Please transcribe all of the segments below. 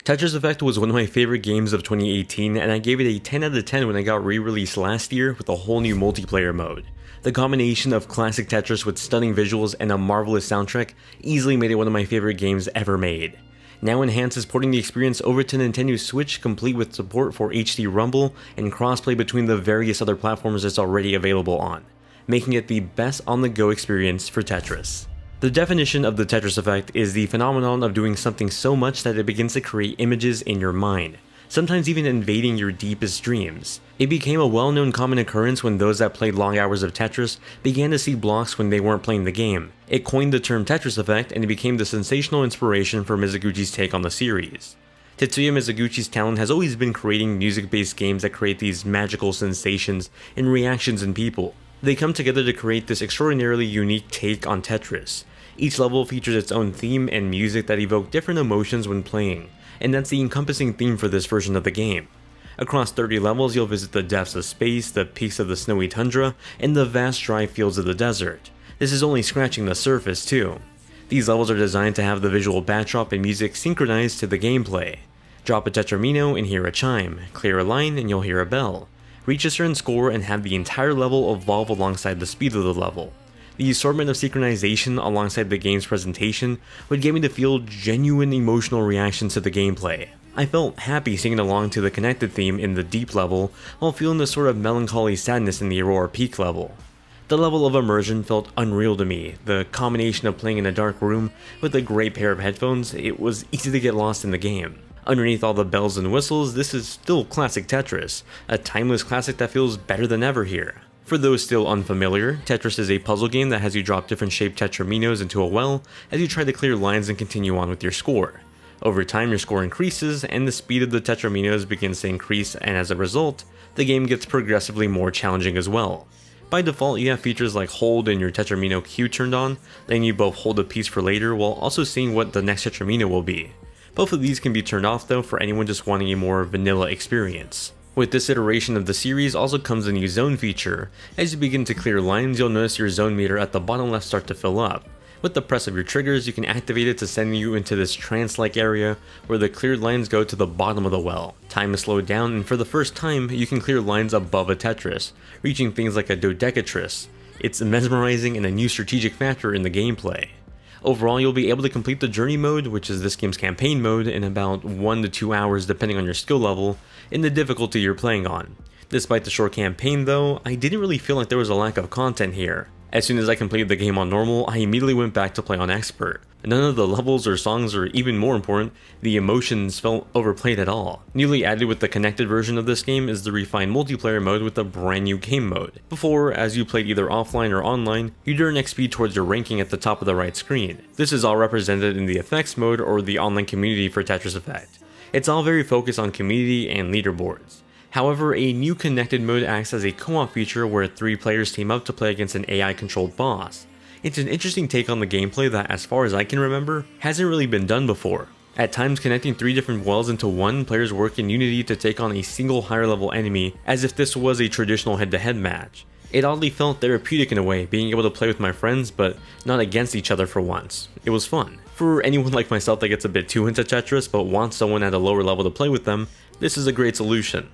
Tetris Effect was one of my favorite games of 2018, and I gave it a 10 out of 10 when it got re-released last year with a whole new multiplayer mode. The combination of classic Tetris with stunning visuals and a marvelous soundtrack easily made it one of my favorite games ever made. Now Enhanced is porting the experience over to Nintendo Switch, complete with support for HD Rumble and crossplay between the various other platforms it's already available on, making it the best on-the-go experience for Tetris. The definition of the Tetris Effect is the phenomenon of doing something so much that it begins to create images in your mind, sometimes even invading your deepest dreams. It became a well-known common occurrence when those that played long hours of Tetris began to see blocks when they weren't playing the game. It coined the term Tetris Effect, and it became the sensational inspiration for Mizuguchi's take on the series. Tetsuya Mizuguchi's talent has always been creating music-based games that create these magical sensations and reactions in people. They come together to create this extraordinarily unique take on Tetris. Each level features its own theme and music that evoke different emotions when playing, and that's the encompassing theme for this version of the game. Across 30 levels, you'll visit the depths of space, the peaks of the snowy tundra, and the vast dry fields of the desert. This is only scratching the surface too. These levels are designed to have the visual backdrop and music synchronized to the gameplay. Drop a tetramino and hear a chime, clear a line and you'll hear a bell. Reach a certain score and have the entire level evolve alongside the speed of the level. The assortment of synchronization alongside the game's presentation would get me to feel genuine emotional reactions to the gameplay. I felt happy singing along to the connected theme in the deep level while feeling the sort of melancholy sadness in the Aurora Peak level. The level of immersion felt unreal to me. The combination of playing in a dark room with a great pair of headphones, it was easy to get lost in the game. Underneath all the bells and whistles, this is still classic Tetris, a timeless classic that feels better than ever here. For those still unfamiliar, Tetris is a puzzle game that has you drop different shaped tetraminos into a well as you try to clear lines and continue on with your score. Over time, your score increases and the speed of the tetraminos begins to increase, and as a result, the game gets progressively more challenging as well. By default, you have features like hold and your tetramino queue turned on, letting you both hold a piece for later while also seeing what the next tetramino will be. Both of these can be turned off though for anyone just wanting a more vanilla experience. With this iteration of the series also comes a new zone feature. As you begin to clear lines, you'll notice your zone meter at the bottom left start to fill up. With the press of your triggers, you can activate it to send you into this trance-like area where the cleared lines go to the bottom of the well. Time is slowed down, and for the first time, you can clear lines above a Tetris, reaching things like a dodecatris. It's mesmerizing and a new strategic factor in the gameplay. Overall, you'll be able to complete the journey mode, which is this game's campaign mode, in about 1 to 2 hours depending on your skill level and the difficulty you're playing on. Despite the short campaign though, I didn't really feel like there was a lack of content here. As soon as I completed the game on normal, I immediately went back to play on expert. None of the levels or songs, or even more important, the emotions felt overplayed at all. Newly added with the connected version of this game is the refined multiplayer mode with a brand new game mode. Before, as you played either offline or online, you'd earn XP towards your ranking at the top of the right screen. This is all represented in the effects mode or the online community for Tetris Effect. It's all very focused on community and leaderboards. However, a new connected mode acts as a co-op feature where 3 players team up to play against an AI-controlled boss. It's an interesting take on the gameplay that, as far as I can remember, hasn't really been done before. At times, connecting 3 different wells into one, players work in unity to take on a single higher level enemy as if this was a traditional head-to-head match. It oddly felt therapeutic in a way, being able to play with my friends but not against each other for once. It was fun. For anyone like myself that gets a bit too into Tetris but wants someone at a lower level to play with them, this is a great solution.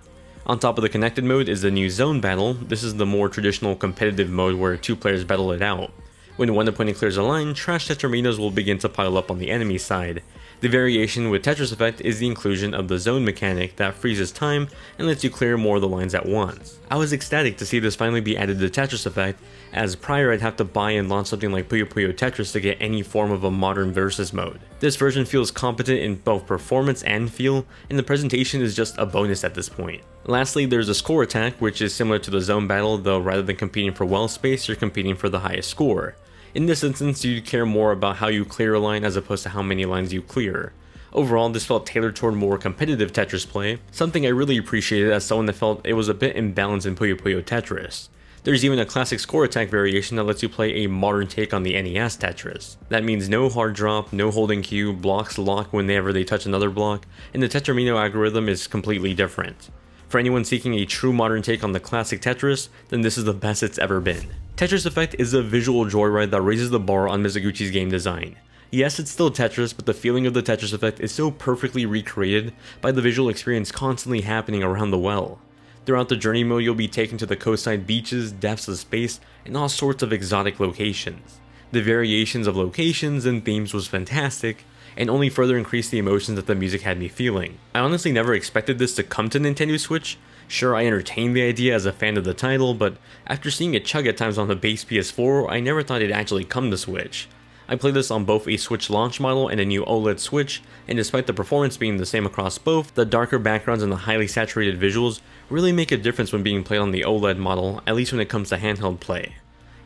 On top of the connected mode is the new zone battle. This is the more traditional competitive mode where 2 players battle it out. When one opponent clears a line, trash tetraminos will begin to pile up on the enemy side. The variation with Tetris Effect is the inclusion of the zone mechanic that freezes time and lets you clear more of the lines at once. I was ecstatic to see this finally be added to Tetris Effect, as prior I'd have to buy and launch something like Puyo Puyo Tetris to get any form of a modern versus mode. This version feels competent in both performance and feel, and the presentation is just a bonus at this point. Lastly, there's a score attack, which is similar to the zone battle, though rather than competing for well space, you're competing for the highest score. In this instance, you'd care more about how you clear a line as opposed to how many lines you clear. Overall, this felt tailored toward more competitive Tetris play, something I really appreciated as someone that felt it was a bit imbalanced in Puyo Puyo Tetris. There's even a classic score attack variation that lets you play a modern take on the NES Tetris. That means no hard drop, no holding Q, blocks lock whenever they touch another block, and the tetramino algorithm is completely different. For anyone seeking a true modern take on the classic Tetris, then this is the best it's ever been. Tetris Effect is a visual joyride that raises the bar on Mizuguchi's game design. Yes, it's still Tetris, but the feeling of the Tetris Effect is so perfectly recreated by the visual experience constantly happening around the well. Throughout the journey mode, you'll be taken to the coastside beaches, depths of space, and all sorts of exotic locations. The variations of locations and themes was fantastic, and only further increased the emotions that the music had me feeling. I honestly never expected this to come to Nintendo Switch. Sure, I entertained the idea as a fan of the title, but after seeing it chug at times on the base PS4, I never thought it'd actually come to Switch. I played this on both a Switch launch model and a new OLED Switch, and despite the performance being the same across both, the darker backgrounds and the highly saturated visuals really make a difference when being played on the OLED model, at least when it comes to handheld play.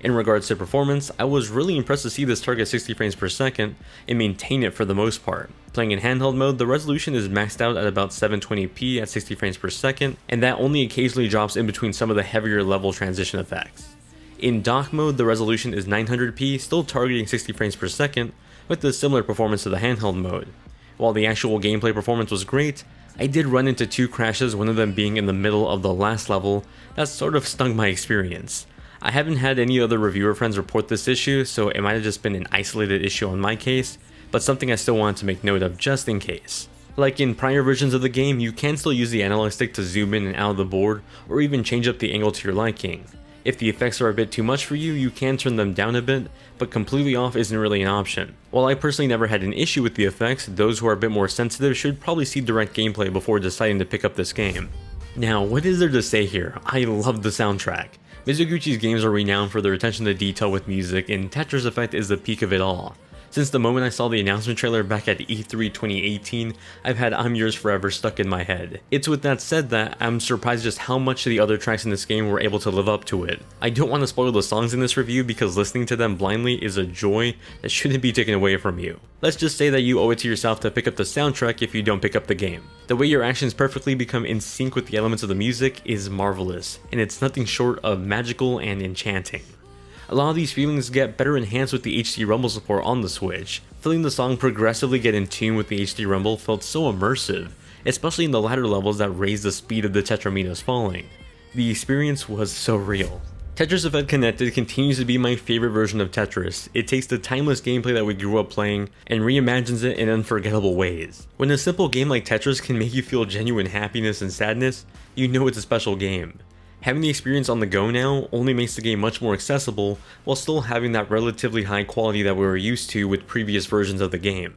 In regards to performance, I was really impressed to see this target 60 frames per second and maintain it for the most part. Playing in handheld mode, the resolution is maxed out at about 720p at 60 frames per second, and that only occasionally drops in between some of the heavier level transition effects. In dock mode, the resolution is 900p, still targeting 60 frames per second, with a similar performance to the handheld mode. While the actual gameplay performance was great, I did run into two crashes, one of them being in the middle of the last level, that sort of stung my experience. I haven't had any other reviewer friends report this issue, so it might have just been an isolated issue on my case, but something I still wanted to make note of just in case. Like in prior versions of the game, you can still use the analog stick to zoom in and out of the board, or even change up the angle to your liking. If the effects are a bit too much for you, you can turn them down a bit, but completely off isn't really an option. While I personally never had an issue with the effects, those who are a bit more sensitive should probably see direct gameplay before deciding to pick up this game. Now, what is there to say here? I love the soundtrack. Mizuguchi's games are renowned for their attention to detail with music, and Tetris Effect is the peak of it all. Since the moment I saw the announcement trailer back at E3 2018, I've had I'm Yours Forever stuck in my head. It's with that said that I'm surprised just how much the other tracks in this game were able to live up to it. I don't want to spoil the songs in this review because listening to them blindly is a joy that shouldn't be taken away from you. Let's just say that you owe it to yourself to pick up the soundtrack if you don't pick up the game. The way your actions perfectly become in sync with the elements of the music is marvelous, and it's nothing short of magical and enchanting. A lot of these feelings get better enhanced with the HD Rumble support on the Switch. Feeling the song progressively get in tune with the HD Rumble felt so immersive, especially in the latter levels that raised the speed of the Tetraminos falling. The experience was so real. Tetris Effect Connected continues to be my favorite version of Tetris. It takes the timeless gameplay that we grew up playing and reimagines it in unforgettable ways. When a simple game like Tetris can make you feel genuine happiness and sadness, you know it's a special game. Having the experience on the go now only makes the game much more accessible while still having that relatively high quality that we were used to with previous versions of the game.